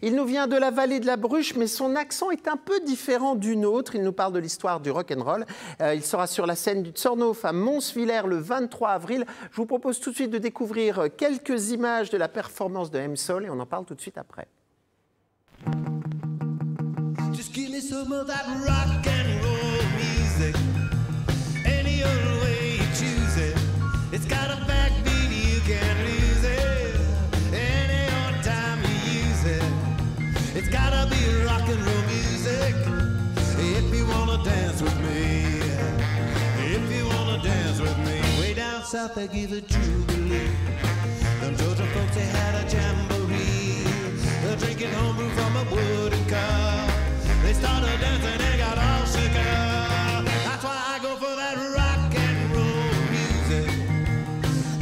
Il nous vient de la vallée de la Bruche, mais son accent est un peu différent du nôtre. Il nous parle de l'histoire du rock'n'roll. Il sera sur la scène du Zornhof à Mons-Villers le 23 avril. Je vous propose tout de suite de découvrir quelques images de la performance de M-Sol et on en parle tout de suite après. Just give me some of that rock and roll music. Any other way you choose it. It's got a backbeat, you can't lose it. Any old time you use it. It's gotta be rock and roll music. If you wanna dance with me. If you wanna dance with me. Way down south they give a jubilee. Them Georgia folks they had a jamboree. They're drinking homebrew from a wooden cup. They started dancing and got all shook up. That's why I go for that rock and roll music.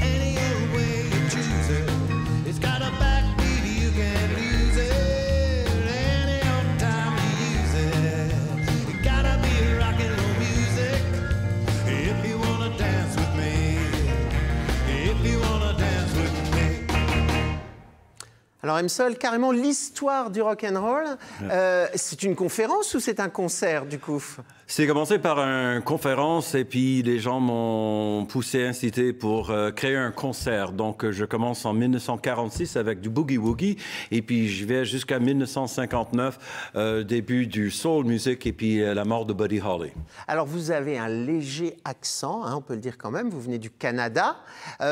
Any old way you choose it. It's got a backbeat, you can't lose it. Any old time you use it. It gotta be rock and roll music. If you wanna dance with me. If you wanna dance with me. Alors M-Sol, carrément l'histoire du rock'n'roll, c'est une conférence ou c'est un concert du coup? C'est commencé par une conférence et puis les gens m'ont poussé, incité pour créer un concert. Donc je commence en 1946 avec du boogie woogie et puis je vais jusqu'à 1959, début du soul music et puis la mort de Buddy Holly. Alors vous avez un léger accent, hein, on peut le dire quand même, vous venez du Canada.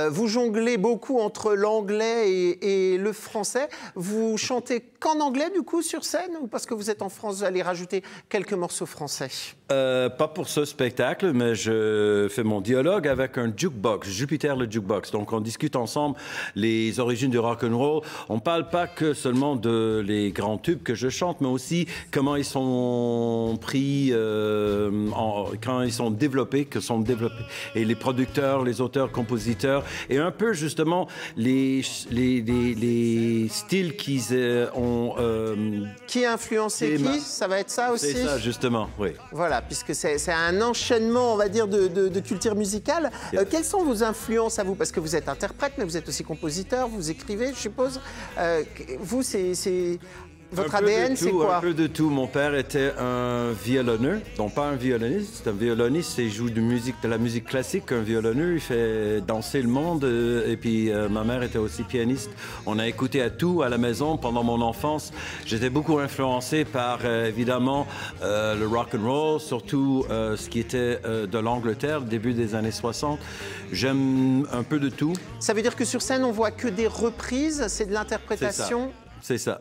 Vous jonglez beaucoup entre l'anglais et le français. Vous chantez qu'en anglais du coup sur scène ou parce que vous êtes en France, vous allez rajouter quelques morceaux français? Pas pour ce spectacle, mais je fais mon dialogue avec un jukebox, Jupiter le jukebox. Donc on discute ensemble les origines du rock'n'roll. On parle pas que seulement de les grands tubes que je chante, mais aussi comment ils sont pris, quand ils sont développés, et les producteurs, les auteurs, compositeurs, et un peu justement les styles qu'ils ont. Qui a influencé qui? Ça va être ça aussi? C'est ça justement, oui. Voilà, puisque c'est un enchaînement, on va dire, de culture musicale. Quelles sont vos influences à vous? Parce que vous êtes interprète, mais vous êtes aussi compositeur, vous écrivez, je suppose. Vous, c'est... Votre ADN, c'est quoi? Un peu de tout. Mon père était un violonneux, donc pas un violoniste. Un violoniste, il joue de la musique classique. Un violonneux, il fait danser le monde. Et puis ma mère était aussi pianiste. On a écouté à tout à la maison pendant mon enfance. J'étais beaucoup influencé par, évidemment, le rock and roll, surtout ce qui était de l'Angleterre, début des années 60. J'aime un peu de tout. Ça veut dire que sur scène, on voit que des reprises, c'est de l'interprétation? C'est ça.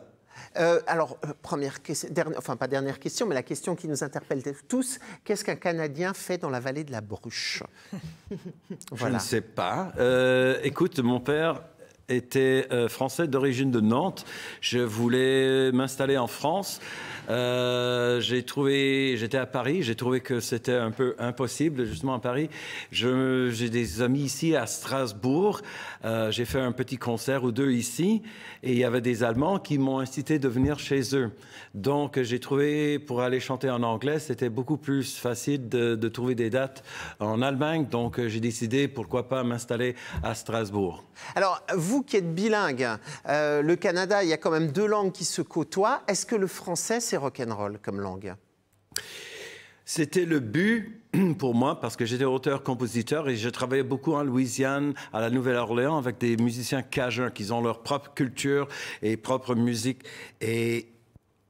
Alors, première question, enfin pas dernière question, mais la question qui nous interpelle tous, qu'est-ce qu'un Canadien fait dans la vallée de la Bruche? Voilà. Je ne sais pas. Écoute, mon père était français d'origine de Nantes. Je voulais m'installer en France. J'étais à Paris, j'ai trouvé que c'était un peu impossible, justement à Paris. J'ai des amis ici à Strasbourg. J'ai fait un petit concert ou deux ici et il y avait des Allemands qui m'ont incité de venir chez eux. Donc j'ai trouvé, pour aller chanter en anglais, c'était beaucoup plus facile de trouver des dates en Allemagne. Donc j'ai décidé, pourquoi pas m'installer à Strasbourg. Alors, vous qui êtes bilingue, le Canada, il y a quand même deux langues qui se côtoient. Est-ce que le français, c'est rock'n'roll comme langue? C'était le but pour moi parce que j'étais auteur-compositeur et je travaillais beaucoup en Louisiane, à la Nouvelle-Orléans, avec des musiciens cajuns qui ont leur propre culture et propre musique. Et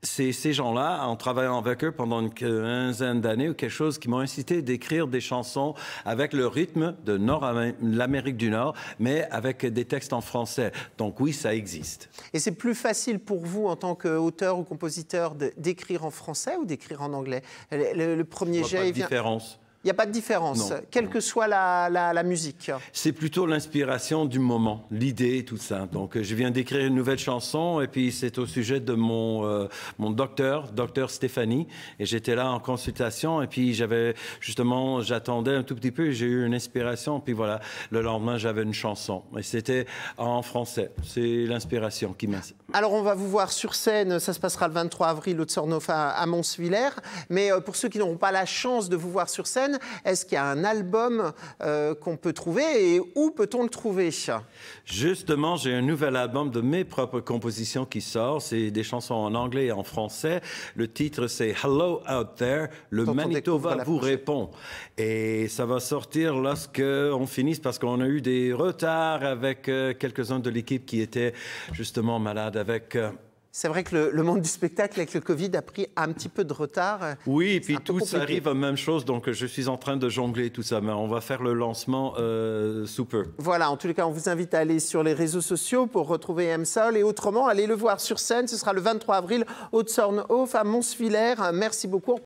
c'est ces gens-là, en travaillant avec eux pendant une quinzaine d'années ou quelque chose, qui m'ont incité d'écrire des chansons avec le rythme de l'Amérique du Nord, mais avec des textes en français. Donc oui, ça existe. Et c'est plus facile pour vous, en tant qu'auteur ou compositeur, d'écrire en français ou d'écrire en anglais? Le premier jet, il vient... différence. Il n'y a pas de différence, quelle que soit la musique. C'est plutôt l'inspiration du moment, l'idée, tout ça. Donc, je viens d'écrire une nouvelle chanson et puis c'est au sujet de mon docteur Stéphanie. Et j'étais là en consultation et puis j'attendais un tout petit peu et j'ai eu une inspiration. Puis voilà, le lendemain, j'avais une chanson. Et c'était en français. C'est l'inspiration qui m'a... Alors, on va vous voir sur scène. Ça se passera le 23 avril au Zornhof à Mons-Villers. Mais pour ceux qui n'auront pas la chance de vous voir sur scène, prochaine. Est-ce qu'il y a un album qu'on peut trouver et où peut-on le trouver? Justement, j'ai un nouvel album de mes propres compositions qui sort. C'est des chansons en anglais et en français. Le titre, c'est Hello Out There. Le Manitoba vous répond. Et ça va sortir lorsque on finisse, parce qu'on a eu des retards avec quelques-uns de l'équipe qui étaient justement malades avec... C'est vrai que le monde du spectacle avec le Covid a pris un petit peu de retard. Oui, et puis tout ça arrive à la même chose, donc je suis en train de jongler tout ça, mais on va faire le lancement sous peu. Voilà, en tous les cas, on vous invite à aller sur les réseaux sociaux pour retrouver M-Sol et autrement, allez le voir sur scène, ce sera le 23 avril au Zornhof à Monswiller. Merci beaucoup.